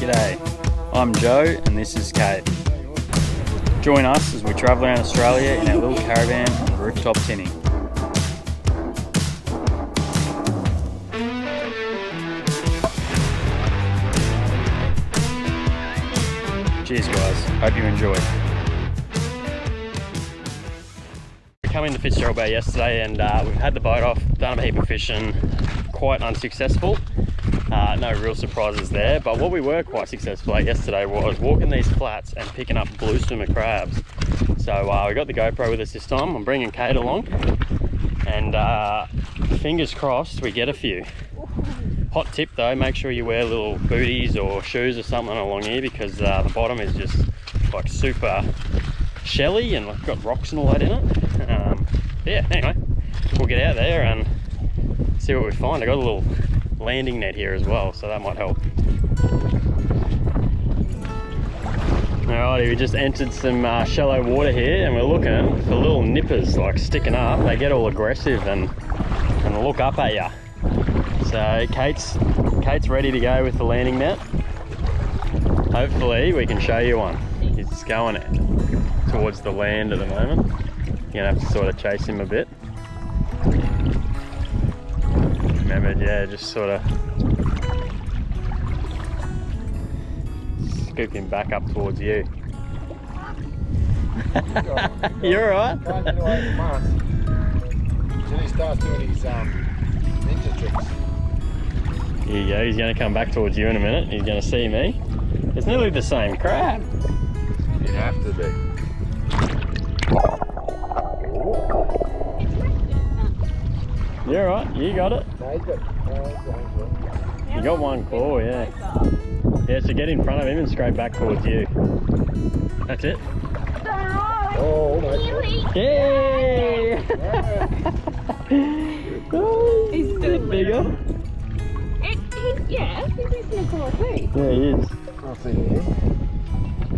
G'day, I'm Joe and this is Kate. Join us as we travel around Australia in our little caravan on rooftop tinny. Cheers guys, hope you enjoy. We came into Fitzgerald Bay yesterday and we've had the boat off, done a heap of fishing, quite unsuccessful. No real surprises there, but what we were quite successful at yesterday was walking these flats and picking up blue swimmer crabs. So we got the GoPro with us this time. I'm bringing Kate along and fingers crossed we get a few. Hot tip though, make sure you wear little booties or shoes or something along here because the bottom is just like super shelly and like got rocks and all that in it. Yeah, anyway, we'll get out there and see what we find. I got a little landing net here as well, so that might help. Alrighty, we just entered some shallow water here and we're looking for little nippers like sticking up. They get all aggressive and look up at you. So Kate's ready to go with the landing net. Hopefully we can show you one. He's going towards the land at the moment. You're gonna have to sort of chase him a bit. Remember, yeah, just sort of scoop him back up towards you. You're alright? Until he starts doing his ninja tricks. Here you go, he's going to come back towards you in a minute. He's going to see me. It's nearly the same crab. You'd have to be. You're alright, you got it. No, he's got You got one claw, yeah. Yeah, so get in front of him and scrape back towards you. That's it. oh, almost. Yay! Oh, He's a still bit bigger. Yeah, he's in a car too. Yeah, he is. I'll see you here.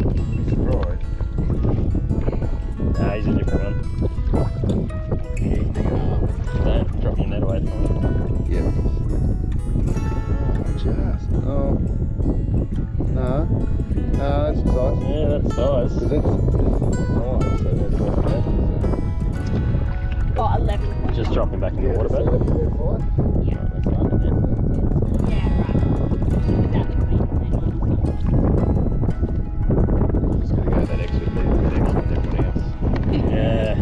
You'll be surprised. Nah, he's a different one. Don't drop your net away from him. Yep. Just. Oh. No. No, that's size. Yeah, that's size. Because it's size, so that's what that is. Oh, 11. Just drop him back in the water, so bud. that's fine. Yeah. That's fine, yeah. Yeah, right. Exactly. Just gotta go that extra bit protection with everybody else. Yeah,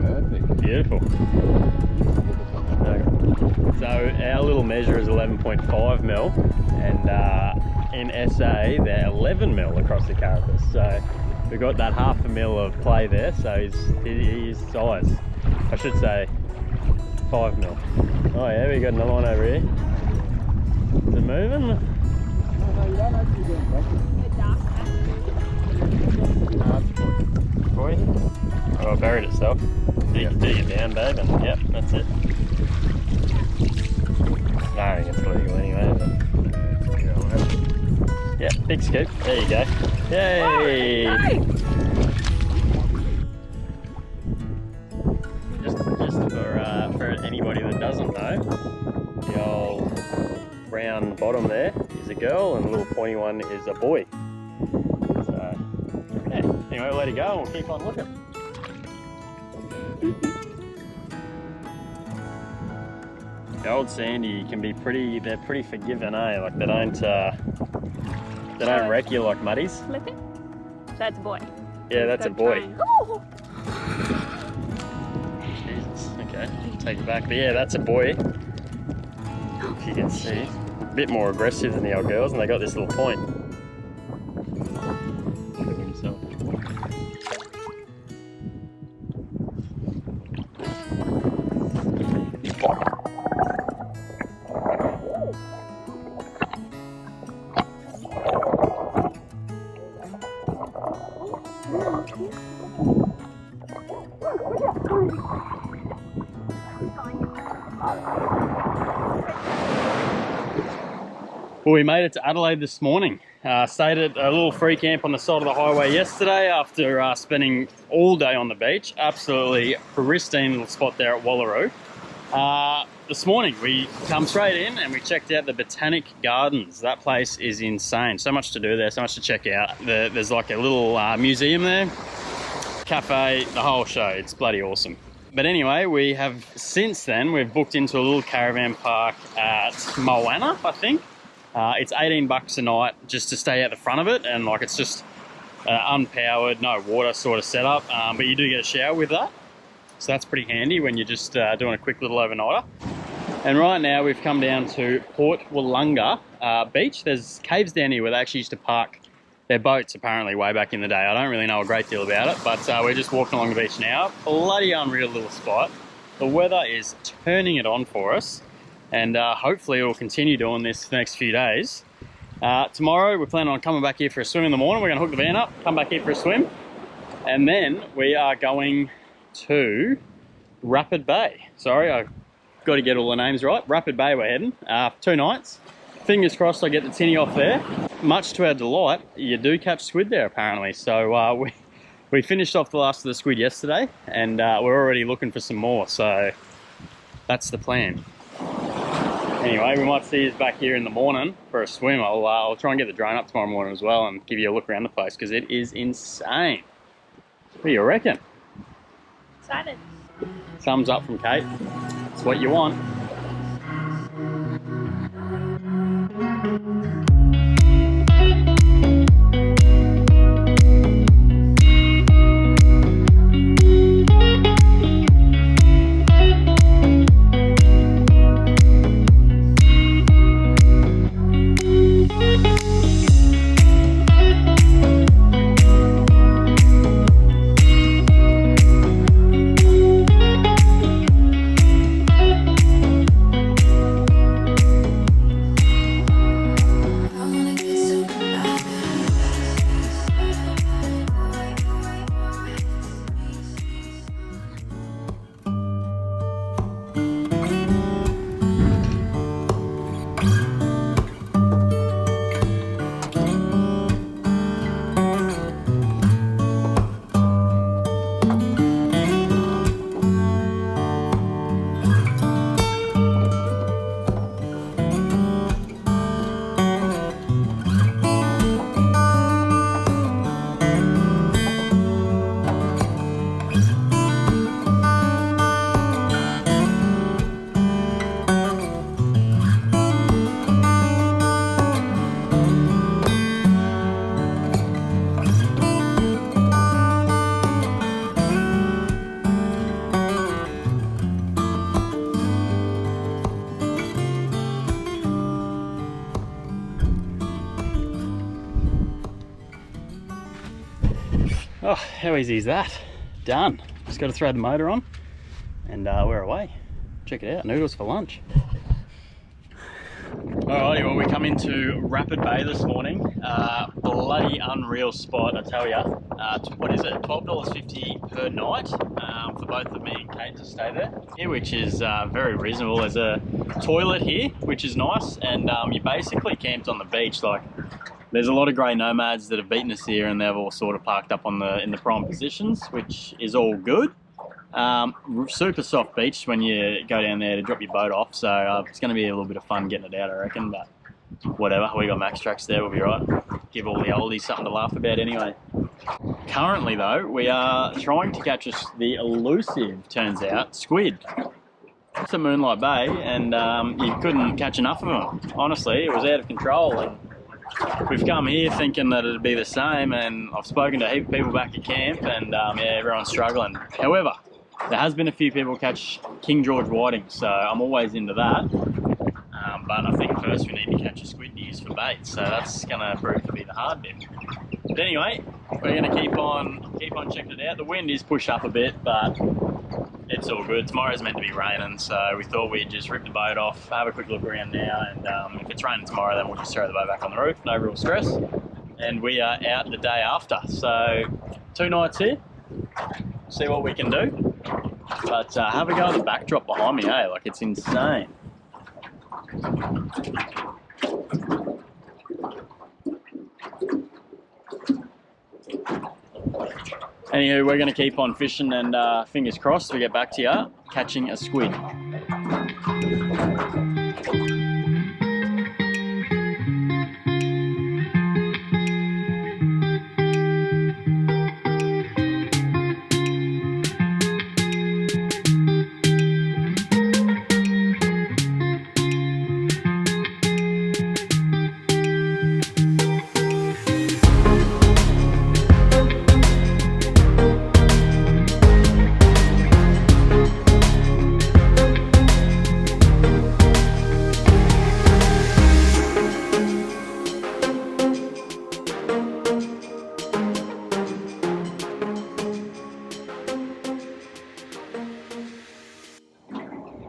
Perfect. beautiful. Okay. So our little measure is 11.5 mil, and in SA they're 11 mil across the carapace. So we've got that half a mil of play there. So he's size. I should say 5 mil. Oh yeah, we got another one over here. Is it moving? No, you don't actually do it. Boy. Oh, it buried itself. Dig it down, babe, and yep, that's it. No, I think it's legal anyway, but... Yeah, big scoop. There you go. Yay! Oh, Just for anybody that doesn't know, the old brown bottom there is a girl and the little pointy one is a boy. So, yeah. Anyway, we'll let it go and we'll keep on looking. The old sandy can be they're pretty forgiving, eh? Like they don't wreck you like muddies. Flip it. That's a boy. Yeah, that's a boy. Oh. Jesus, okay, take it back. But yeah, that's a boy. If you can see, a bit more aggressive than the old girls, and they got this little point. Look at himself. Well, we made it to Adelaide this morning. Stayed at a little free camp on the side of the highway yesterday after spending all day on the beach. Absolutely pristine little spot there at Wallaroo. this morning we come straight in and we checked out the Botanic Gardens. That place is insane. So much to do there, so much to check out. There's like a little museum there, cafe, the whole show. It's bloody awesome. But anyway, we have since then, we've booked into a little caravan park at Moana, I think. It's 18 bucks a night just to stay at the front of it, and like it's just unpowered, no water sort of setup, but you do get a shower with that. So that's pretty handy when you're just doing a quick little overnighter. And right now we've come down to Port Willunga beach. There's caves down here where they actually used to park their boats apparently way back in the day. I don't really know a great deal about it, but we're just walking along the beach now. Bloody unreal little spot. The weather is turning it on for us, and hopefully it will continue doing this the next few days. Tomorrow we're planning on coming back here for a swim in the morning. We're going to hook the van up, come back here for a swim, and then we are going to Rapid Bay. Sorry, I've got to get all the names right. Rapid Bay we're heading, 2 nights. Fingers crossed I get the tinny off there. Much to our delight, you do catch squid there apparently. So we finished off the last of the squid yesterday, and we're already looking for some more, so that's the plan. Anyway, we might see us back here in the morning for a swim. I'll try and get the drone up tomorrow morning as well and give you a look around the place because it is insane. What do you reckon? Excited. Thumbs up from Kate. It's what you want. Oh, how easy is that? Done. Just got to throw the motor on and we're away. Check it out, noodles for lunch. Alrighty, well we come into Rapid Bay this morning. Bloody unreal spot, I tell ya. What is it? $12.50 per night for both of me and Kate to stay there. Here, which is very reasonable. There's a toilet here, which is nice, and you basically camped on the beach. Like, there's a lot of grey nomads that have beaten us here, and they've all sort of parked up on in the prime positions, which is all good. Super soft beach when you go down there to drop your boat off, so it's going to be a little bit of fun getting it out, I reckon, but whatever, we got max tracks there, we'll be right. Give all the oldies something to laugh about anyway. Currently though, we are trying to catch the elusive, turns out, squid. It's at Moonlight Bay, and you couldn't catch enough of them. Honestly, it was out of control, and we've come here thinking that it'd be the same, and I've spoken to a heap of people back at camp, and yeah, everyone's struggling. However, there has been a few people catch King George whiting, so I'm always into that. But I think first we need to catch a squid to use for bait, so that's going to prove to be the hard bit. But anyway, we're going to keep on checking it out. The wind is pushed up a bit, but it's all good. Tomorrow's meant to be raining, so we thought we'd just rip the boat off, have a quick look around now, and if it's raining tomorrow, then we'll just throw the boat back on the roof, no real stress. And we are out the day after, so 2 nights here, see what we can do. But have a go at the backdrop behind me, eh? Like, it's insane. Anywho, we're going to keep on fishing, and fingers crossed we get back to you catching a squid.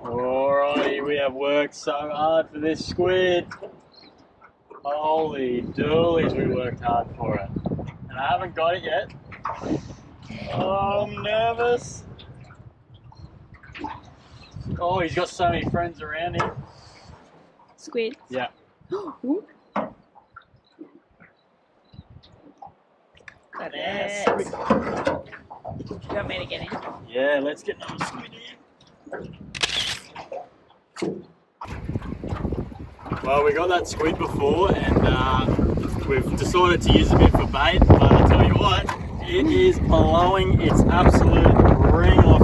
Alrighty, we have worked so hard for this squid. Holy doolies, we worked hard for it. And I haven't got it yet. Oh, I'm nervous. Oh, he's got so many friends around him. Squid. Yeah. Ooh. Got Yes. it. You want me to get in? Yeah, let's get another squid in. Well, we got that squid before and we've decided to use a bit for bait, but I tell you what, it is blowing its absolute ring off